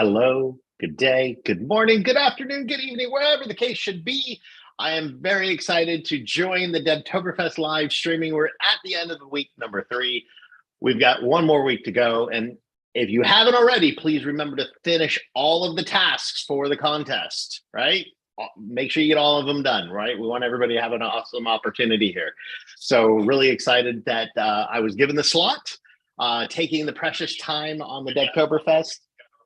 Hello, good day, good morning, good afternoon, good evening, wherever the case should be. I am very excited to join the Devtoberfest live streaming. We're at the end of the week, number 3. We've got one more week to go. And if you haven't already, please remember to finish all of the tasks for the contest, right? Make sure you get all of them done, right? We want everybody to have an awesome opportunity here. So really excited that I was given the slot, taking the precious time on the Devtoberfest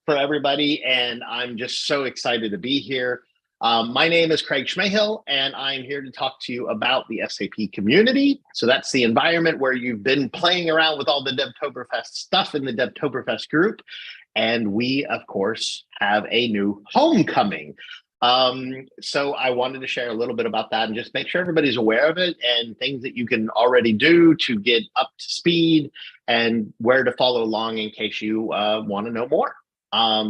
for everybody, and I'm just so excited to be here. My name is Cmehil, and I'm here to talk to you about the SAP community. So that's the environment where you've been playing around with all the Devtoberfest stuff in the Devtoberfest group. And we, of course, have a new homecoming. So I wanted to share a little bit about that and just make sure everybody's aware of it and things that you can already do to get up to speed and where to follow along in case you want to know more.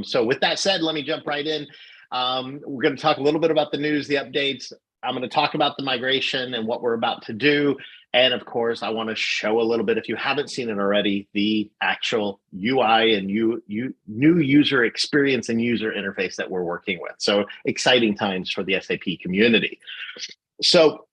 So with that said, let me jump right in. We're going to talk a little bit about the news, the updates. I'm going to talk about the migration and what we're about to do. And of course, I want to show a little bit, if you haven't seen it already, the actual UI and new user experience and user interface that we're working with. So exciting times for the SAP community. So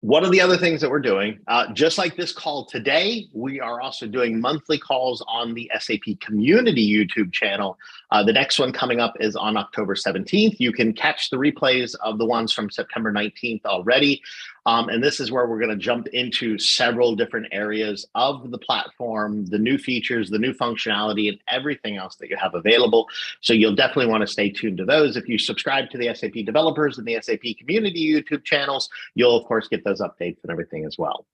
what are the other things that we're doing? Just like this call today, we are also doing monthly calls on the SAP Community YouTube channel. The next one coming up is on October 17th. You can catch the replays of the ones from September 19th already. And this is where we're going to jump into several different areas of the platform, the new features, the new functionality, and everything else that you have available. So you'll definitely want to stay tuned to those. If you subscribe to the SAP developers and the SAP community YouTube channels, you'll of course get those updates and everything as well.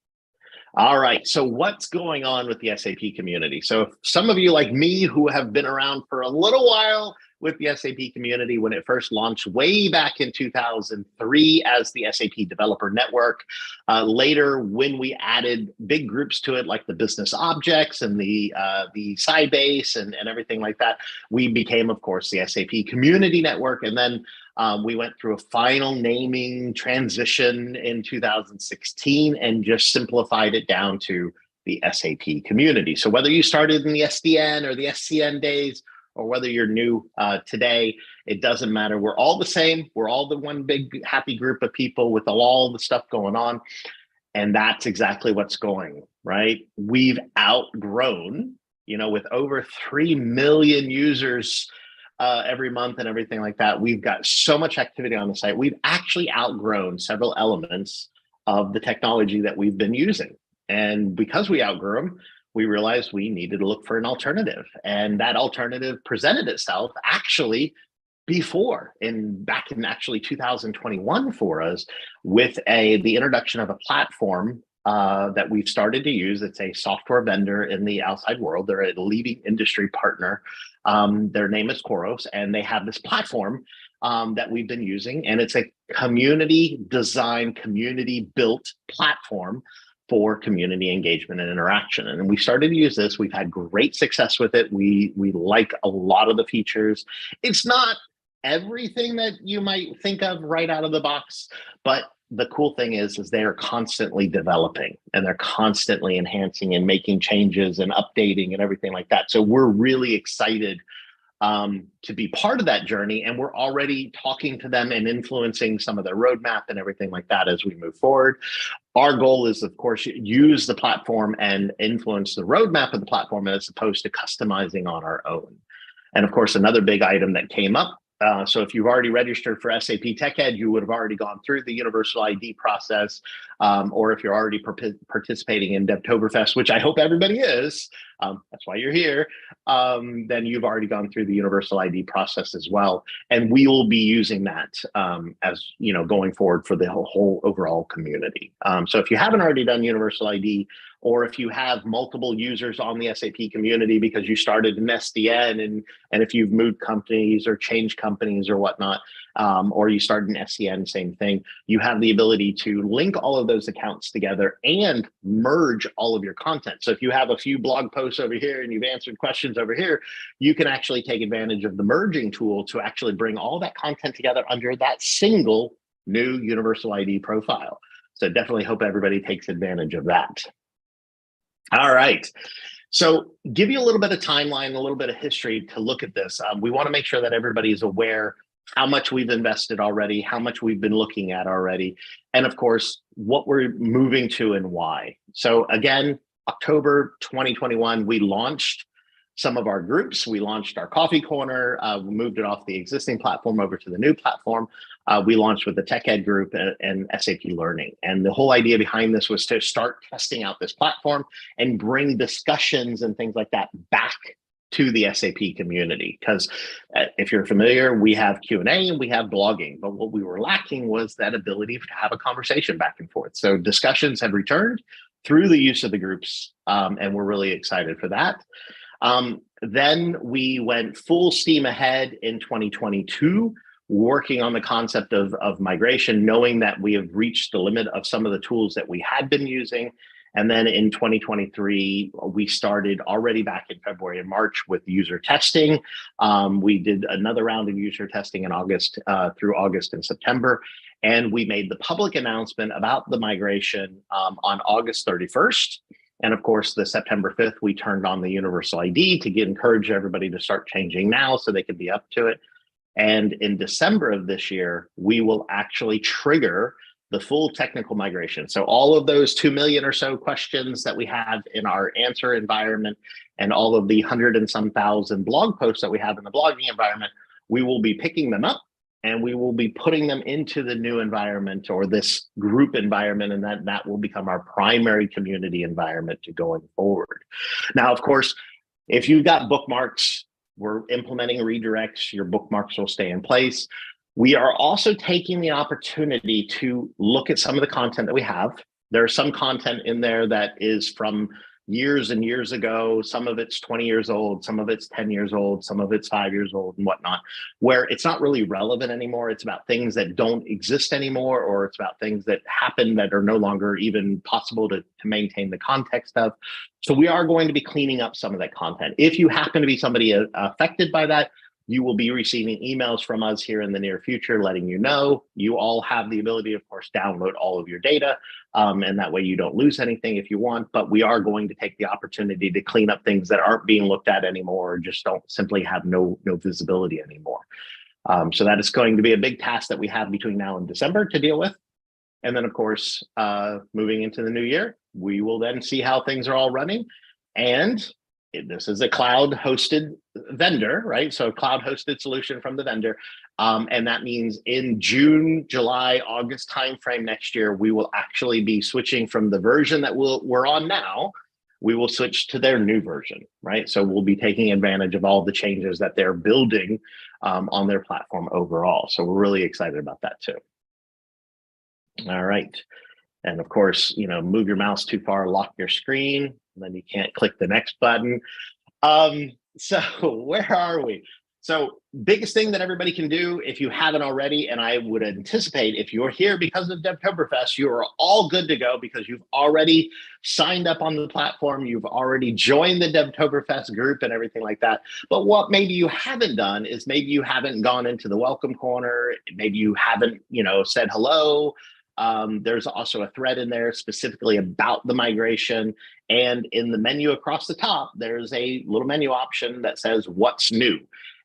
All right, so what's going on with the SAP community? So some of you like me who have been around for a little while with the SAP community when it first launched way back in 2003 as the SAP Developer Network. Later, when we added big groups to it, like the business objects and the Sybase and everything like that, we became, of course, the SAP Community Network. And then we went through a final naming transition in 2016 and just simplified it down to the SAP community. So whether you started in the SDN or the SCN days, or whether you're new today, it doesn't matter. We're all the same. We're all the one big happy group of people with all the stuff going on. And that's exactly what's going, right? We've outgrown, with over 3 million users every month and everything like that. We've got so much activity on the site. We've actually outgrown several elements of the technology that we've been using. And because we outgrew them, we realized we needed to look for an alternative. And that alternative presented itself actually back in actually 2021 for us with the introduction of a platform that we've started to use. It's a software vendor in the outside world. They're a leading industry partner. Their name is Koros, and they have this platform that we've been using. And it's a community designed, community built platform for community engagement and interaction. And we started to use this. We've had great success with it. We like a lot of the features. It's not everything that you might think of right out of the box, but the cool thing is they are constantly developing and they're constantly enhancing and making changes and updating and everything like that. So we're really excited to be part of that journey. And we're already talking to them and influencing some of their roadmap and everything like that as we move forward. Our goal is, of course, use the platform and influence the roadmap of the platform as opposed to customizing on our own. And of course, another big item that came up, so if you've already registered for SAP TechEd, you would have already gone through the Universal ID process, or if you're already participating in Devtoberfest, which I hope everybody is, that's why you're here, then you've already gone through the Universal ID process as well. And we will be using that as going forward for the whole overall community. So if you haven't already done Universal ID, or if you have multiple users on the SAP community because you started in SDN and if you've moved companies or changed companies or whatnot, or you started in SCN, same thing, you have the ability to link all of those accounts together and merge all of your content. So if you have a few blog posts over here and you've answered questions over here, you can actually take advantage of the merging tool to actually bring all that content together under that single new Universal ID profile. So definitely hope everybody takes advantage of that. All right. So give you a little bit of timeline, a little bit of history to look at this. We want to make sure that everybody is aware how much we've invested already, how much we've been looking at already, and of course, what we're moving to and why. So again, October 2021, we launched some of our groups. We launched our coffee corner. We moved it off the existing platform over to the new platform. We launched with the Tech Ed group and SAP Learning. And the whole idea behind this was to start testing out this platform and bring discussions and things like that back to the SAP community. Because if you're familiar, we have Q&A and we have blogging, but what we were lacking was that ability to have a conversation back and forth. So discussions have returned through the use of the groups, and we're really excited for that. Then we went full steam ahead in 2022, working on the concept of migration, knowing that we have reached the limit of some of the tools that we had been using. And then in 2023, we started already back in February and March with user testing. We did another round of user testing in August, through August and September. And we made the public announcement about the migration on August 31st. And of course, the September 5th, we turned on the universal ID to encourage everybody to start changing now so they could be up to it. And in December of this year, we will actually trigger the full technical migration. So all of those 2 million or so questions that we have in our answer environment and all of the 100 and some thousand blog posts that we have in the blogging environment, we will be picking them up and we will be putting them into the new environment or this group environment, and that will become our primary community environment to going forward. Now, of course, if you've got bookmarks, we're implementing redirects, your bookmarks will stay in place. We are also taking the opportunity to look at some of the content that we have. There's some content in there that is from years and years ago. Some of it's 20 years old, some of it's 10 years old, some of it's 5 years old and whatnot, where it's not really relevant anymore. It's about things that don't exist anymore, or it's about things that happen that are no longer even possible to maintain the context of. So we are going to be cleaning up some of that content. If you happen to be somebody affected by that, you will be receiving emails from us here in the near future letting you know. You all have the ability, of course, download all of your data, and that way you don't lose anything if you want, but we are going to take the opportunity to clean up things that aren't being looked at anymore, or just don't simply have no visibility anymore. So that is going to be a big task that we have between now and December to deal with. And then, of course, moving into the new year, we will then see how things are all running. And this is a cloud-hosted vendor, right? So a cloud-hosted solution from the vendor. And that means in June, July, August timeframe next year, we will actually be switching from the version that we're on now. We will switch to their new version, right? So we'll be taking advantage of all the changes that they're building on their platform overall. So we're really excited about that too. All right. And of course, move your mouse too far, lock your screen, and then you can't click the next button. So where are we? So biggest thing that everybody can do, if you haven't already, and I would anticipate if you're here because of Devtoberfest, you are all good to go because you've already signed up on the platform. You've already joined the Devtoberfest group and everything like that. But what maybe you haven't done is maybe you haven't gone into the welcome corner. Maybe you haven't, said hello. There's also a thread in there specifically about the migration. And in the menu across the top, there's a little menu option that says what's new.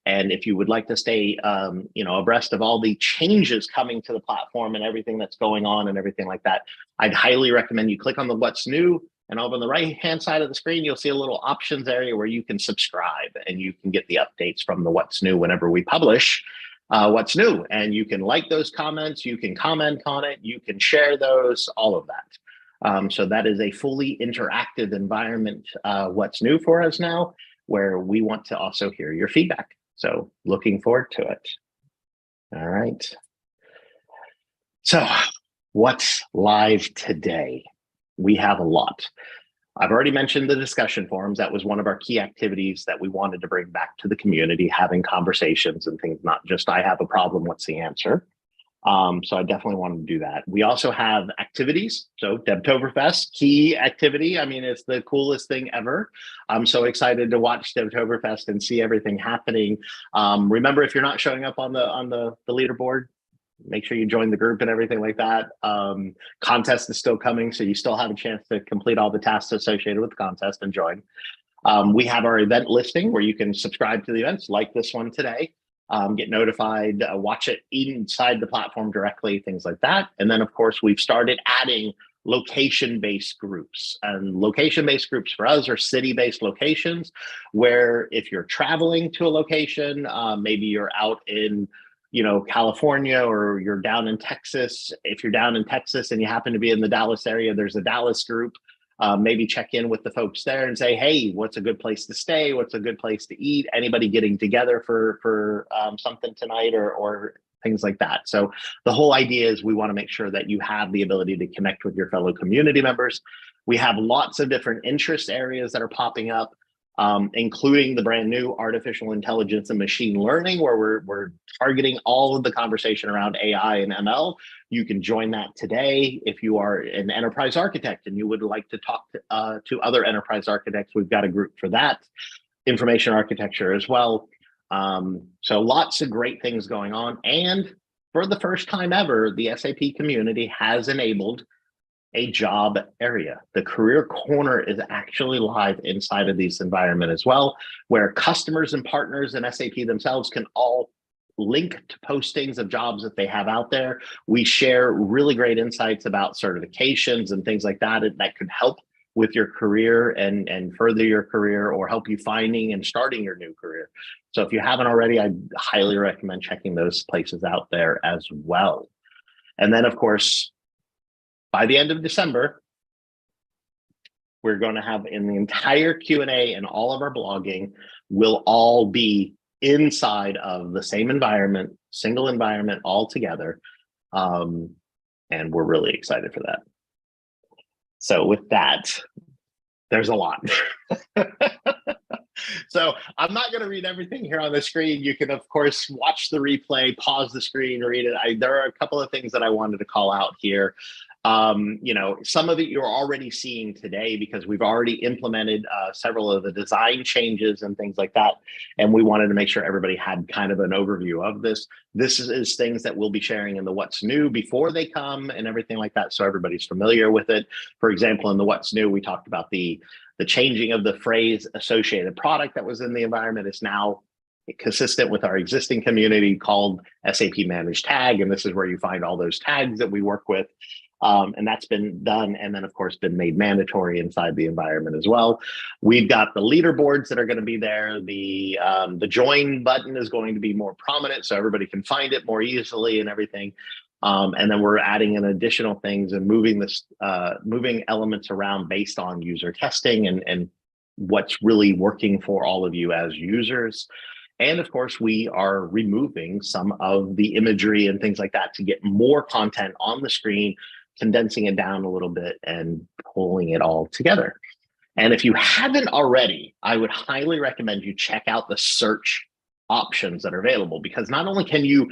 And if you would like to stay, abreast of all the changes coming to the platform and everything that's going on and everything like that, I'd highly recommend you click on the what's new. And over on the right-hand side of the screen, you'll see a little options area where you can subscribe and you can get the updates from the what's new whenever we publish what's new. And you can like those comments, you can comment on it, you can share those, all of that. So that is a fully interactive environment, what's new for us now, where we want to also hear your feedback. So looking forward to it. All right. So what's live today? We have a lot. I've already mentioned the discussion forums. That was one of our key activities that we wanted to bring back to the community, having conversations and things, not just I have a problem, what's the answer? So I definitely wanted to do that. We also have activities. So Devtoberfest, key activity. I mean, it's the coolest thing ever. I'm so excited to watch Devtoberfest and see everything happening. Remember, if you're not showing up on the leaderboard, make sure you join the group and everything like that. Contest is still coming, so you still have a chance to complete all the tasks associated with the contest and join. We have our event listing where you can subscribe to the events like this one today, get notified, watch it inside the platform directly, things like that. And then, of course, we've started adding location-based groups. And location-based groups for us are city-based locations where if you're traveling to a location, maybe you're out in California, or you're down in Texas. If you're down in Texas and you happen to be in the Dallas area, there's a Dallas group. Maybe check in with the folks there and say, hey, what's a good place to stay? What's a good place to eat? Anybody getting together for something tonight, or things like that. So the whole idea is we want to make sure that you have the ability to connect with your fellow community members. We have lots of different interest areas that are popping up, including the brand new artificial intelligence and machine learning, where we're targeting all of the conversation around AI and ML. You can join that today. If you are an enterprise architect and you would like to talk to other enterprise architects, we've got a group for that. Information architecture as well. So lots of great things going on. And for the first time ever, the SAP community has enabled a job area. The career corner is actually live inside of this environment as well, where customers and partners and SAP themselves can all link to postings of jobs that they have out there. We share really great insights about certifications and things like that that could help with your career and further your career, or help you finding and starting your new career. So if you haven't already, I highly recommend checking those places out there as well. And then, of course, by the end of December, we're going to have in the entire Q&A and all of our blogging will all be inside of the same environment, single environment all together. And we're really excited for that. So with that, there's a lot. So I'm not going to read everything here on the screen. You can, of course, watch the replay, pause the screen, read it. There are a couple of things that I wanted to call out here. Some of it you're already seeing today because we've already implemented several of the design changes and things like that. And we wanted to make sure everybody had kind of an overview of this. This is things that we'll be sharing in the What's New before they come and everything like that. So everybody's familiar with it. For example, in the What's New, we talked about the changing of the phrase associated product that was in the environment is now consistent with our existing community called SAP Managed Tag. And this is where you find all those tags that we work with. And that's been done, and then of course been made mandatory inside the environment as well. We've got the leaderboards that are going to be there. The join button is going to be more prominent, so everybody can find it more easily and everything. And then we're adding in additional things and moving elements around based on user testing and what's really working for all of you as users. And of course, we are removing some of the imagery and things like that to get more content on the screen, condensing it down a little bit and pulling it all together. And if you haven't already, I would highly recommend you check out the search options that are available, because not only can you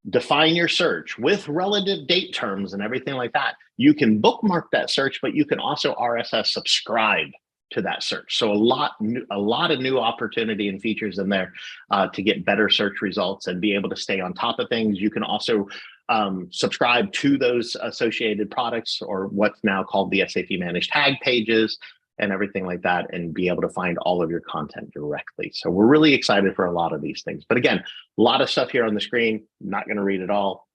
define your search with relative date terms and everything like that, you can bookmark that search, but you can also RSS subscribe to that search. So a lot of new opportunity and features in there to get better search results and be able to stay on top of things. You can also subscribe to those associated products, or what's now called the SAP Managed Tag pages and everything like that, and be able to find all of your content directly. So we're really excited for a lot of these things. But again, a lot of stuff here on the screen. I'm not going to read it all.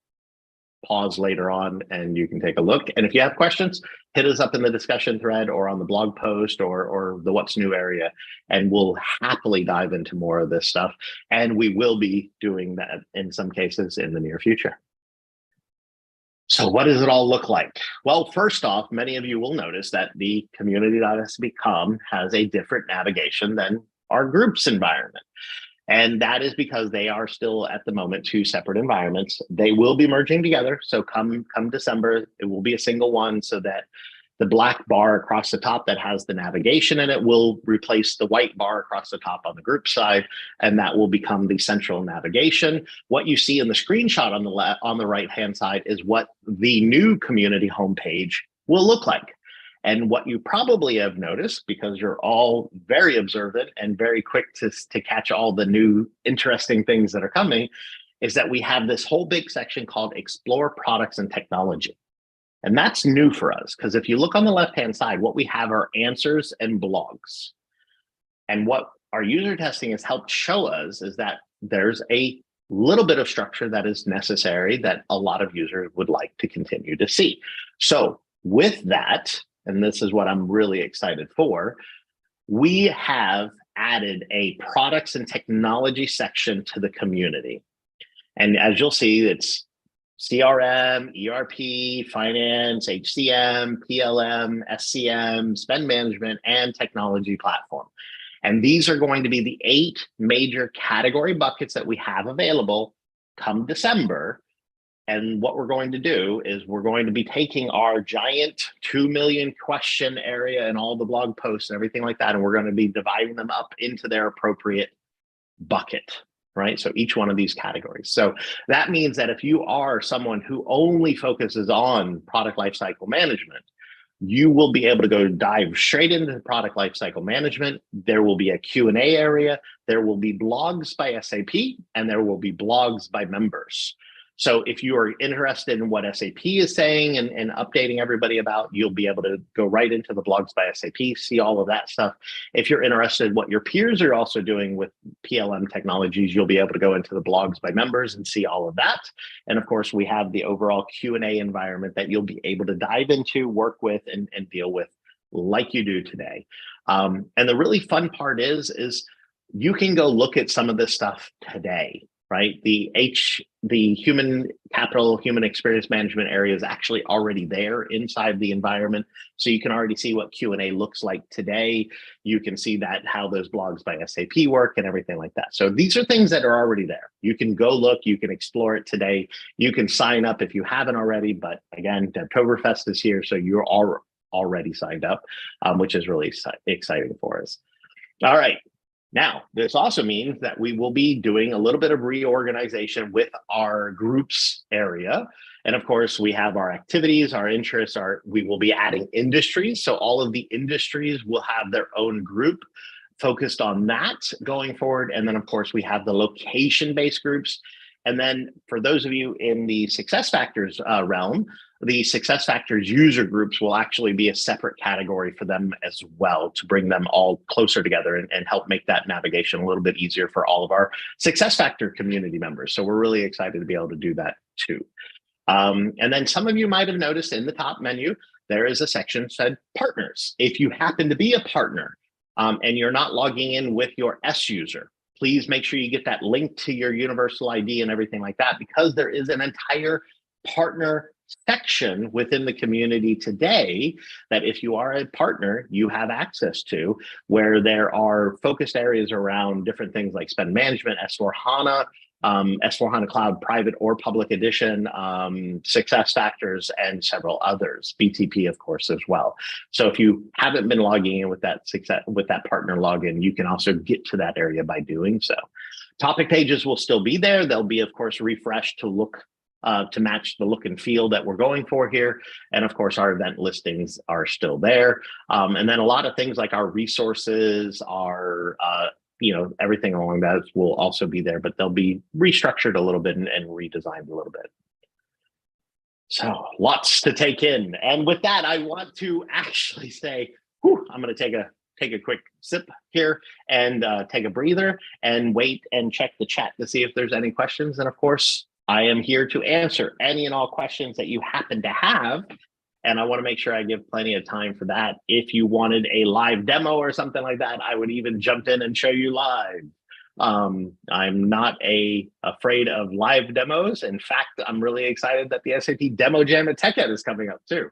Pause later on and you can take a look. And if you have questions, hit us up in the discussion thread or on the blog post or the What's New area, and we'll happily dive into more of this stuff. And we will be doing that in some cases in the near future. So what does it all look like? Well, first off, many of you will notice that the community.sap.com has a different navigation than our groups environment. And that is because they are still at the moment 2 separate environments. They will be merging together. So come December, it will be a single one, so that the black bar across the top that has the navigation in it will replace the white bar across the top on the group side, and that will become the central navigation. What you see in the screenshot on the right-hand side is what the new community homepage will look like. And what you probably have noticed, because you're all very observant and very quick to catch all the new interesting things that are coming, is that we have this whole big section called Explore Products and Technology. And that's new for us, because if you look on the left-hand side, what we have are answers and blogs. And what our user testing has helped show us is that there's a little bit of structure that is necessary that a lot of users would like to continue to see. So with that, and this is what I'm really excited for, we have added a products and technology section to the community. And as you'll see, it's CRM, ERP, finance, HCM, PLM, SCM, spend management, and technology platform. And these are going to be the 8 major category buckets that we have available come December. And what we're going to do is we're going to be taking our giant 2 million question area and all the blog posts and everything like that, and we're going to be dividing them up into their appropriate bucket, right? So each one of these categories. So that means that if you are someone who only focuses on product lifecycle management, you will be able to go dive straight into the product lifecycle management. There will be a Q&A area. There will be blogs by SAP, and there will be blogs by members. So if you are interested in what SAP is saying and updating everybody about, you'll be able to go right into the blogs by SAP, see all of that stuff. If you're interested in what your peers are also doing with PLM technologies, you'll be able to go into the blogs by members and see all of that. And of course, we have the overall Q&A environment that you'll be able to dive into, work with, and deal with like you do today. And the really fun part is you can go look at some of this stuff today. Right, the human capital, human experience management area is actually already there inside the environment. So you can already see what Q&A looks like today. You can see that how those blogs by SAP work and everything like that. So these are things that are already there. You can go look, you can explore it today. You can sign up if you haven't already, but again, Devtoberfest is here, so you're already signed up, which is really exciting for us. All right. Now, this also means that we will be doing a little bit of reorganization with our groups area. And of course, we have our activities, our interests, we will be adding industries. So all of the industries will have their own group focused on that going forward. And then of course, we have the location-based groups. And then for those of you in the SuccessFactors realm, the SuccessFactors user groups will actually be a separate category for them as well to bring them all closer together and help make that navigation a little bit easier for all of our SuccessFactors community members. So we're really excited to be able to do that too. And then some of you might have noticed in the top menu, there is a section said partners. If you happen to be a partner and you're not logging in with your S user, please make sure you get that link to your universal ID and everything like that, because there is an entire partner section within the community today that if you are a partner, you have access to, where there are focused areas around different things like spend management, S4HANA, S4HANA Cloud Private or Public Edition, SuccessFactors, and several others, BTP, of course, as well. So if you haven't been logging in with that partner login, you can also get to that area by doing so. Topic pages will still be there. They'll be, of course, refreshed to look to match the look and feel that we're going for here. And of course, our event listings are still there. And then a lot of things like our resources, our everything along that will also be there, but they'll be restructured a little bit and redesigned a little bit. So lots to take in. And with that, I want to actually say, I'm going to take a quick sip here and take a breather and wait and check the chat to see if there's any questions. And of course, I am here to answer any and all questions that you happen to have. And I want to make sure I give plenty of time for that. If you wanted a live demo or something like that, I would even jump in and show you live. I'm not afraid of live demos. In fact, I'm really excited that the SAP Demo Jam at TechEd is coming up too.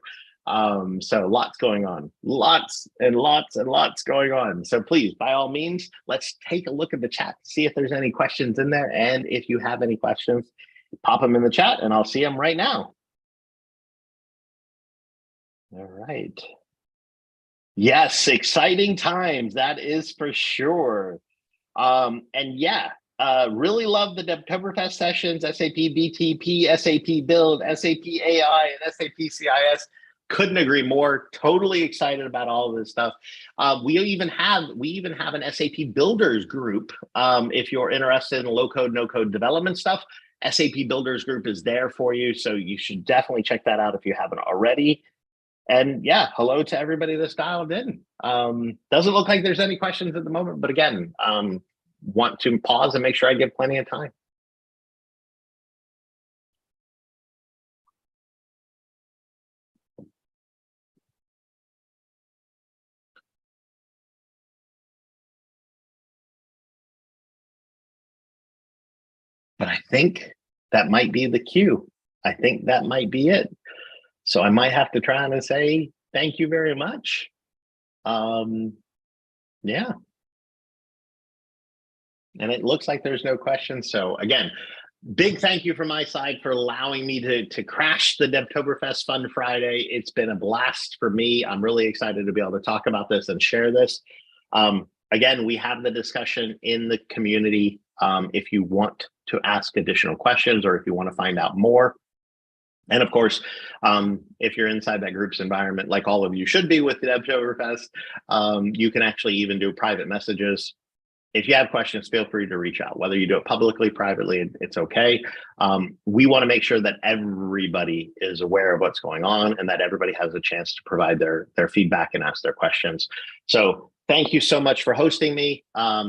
So lots going on, lots and lots and lots going on. So please, by all means, let's take a look at the chat, see if there's any questions in there. And if you have any questions, pop them in the chat and I'll see them right now. All right. Yes, exciting times. That is for sure. And yeah, really love the Devtoberfest sessions, SAP BTP, SAP Build, SAP AI, and SAP CIS. Couldn't agree more. Totally excited about all of this stuff. We even have an SAP Builders group. If you're interested in low-code, no-code development stuff, SAP Builders group is there for you. So you should definitely check that out if you haven't already. And yeah, hello to everybody that's dialed in. Doesn't look like there's any questions at the moment, but again, want to pause and make sure I give plenty of time. But I think that might be the cue. I think that might be it. So I might have to try and say thank you very much. Yeah. And it looks like there's no questions. So again, big thank you from my side for allowing me to crash the Devtoberfest Fun Friday. It's been a blast for me. I'm really excited to be able to talk about this and share this. Again, we have the discussion in the community. If you want to ask additional questions or if you want to find out more. And of course, if you're inside that group's environment, like all of you should be with the Devtoberfest, you can actually even do private messages. If you have questions, feel free to reach out. Whether you do it publicly, privately, it's okay. We want to make sure that everybody is aware of what's going on and that everybody has a chance to provide their feedback and ask their questions. So thank you so much for hosting me.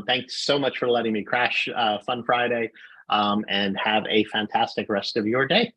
Thanks so much for letting me crash Fun Friday, and have a fantastic rest of your day.